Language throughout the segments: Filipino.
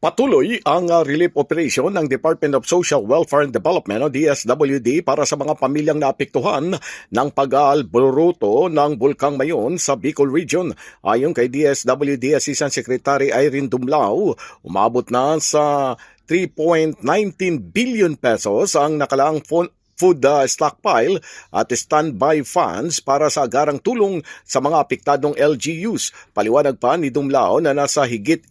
Patuloy ang relief operation ng Department of Social Welfare and Development o DSWD para sa mga pamilyang naapektuhan ng pag-aalburuto ng Bulkang Mayon sa Bicol Region. Ayon kay DSWD Assistant Secretary Irene Dumlao, umabot na sa 3.19 billion pesos ang nakalaang food stockpile at standby funds para sa agarang tulong sa mga apektadong LGUs. Paliwanag pa ni Dumlao na nasa higit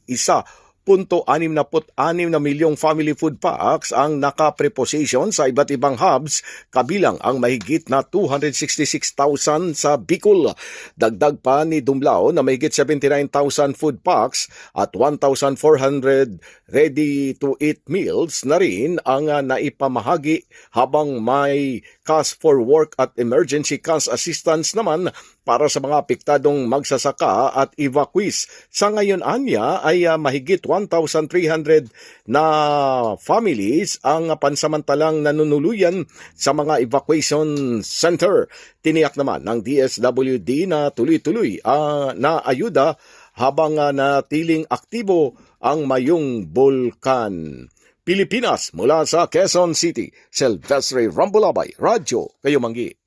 1.66 na milyong family food packs ang nakapreposition sa iba't ibang hubs, kabilang ang mahigit na 266,000 sa Bicol. Dagdag pa ni Dumlao na mahigit 79,000 food packs at 1,400 ready-to-eat meals na rin ang naipamahagi, habang may cash for work at emergency cash assistance naman para sa mga apektadong magsasaka at evacuees. Sa ngayon anya ay mahigit 1,300 na families ang pansamantalang nanunuluyan sa mga evacuation center. Tiniyak naman ng DSWD na tuloy-tuloy na ayuda habang natiling aktibo ang Mayong Bulkan. Pilipinas, mula sa Quezon City, Silvestre Rambulabay, Radyo Kayumanggi.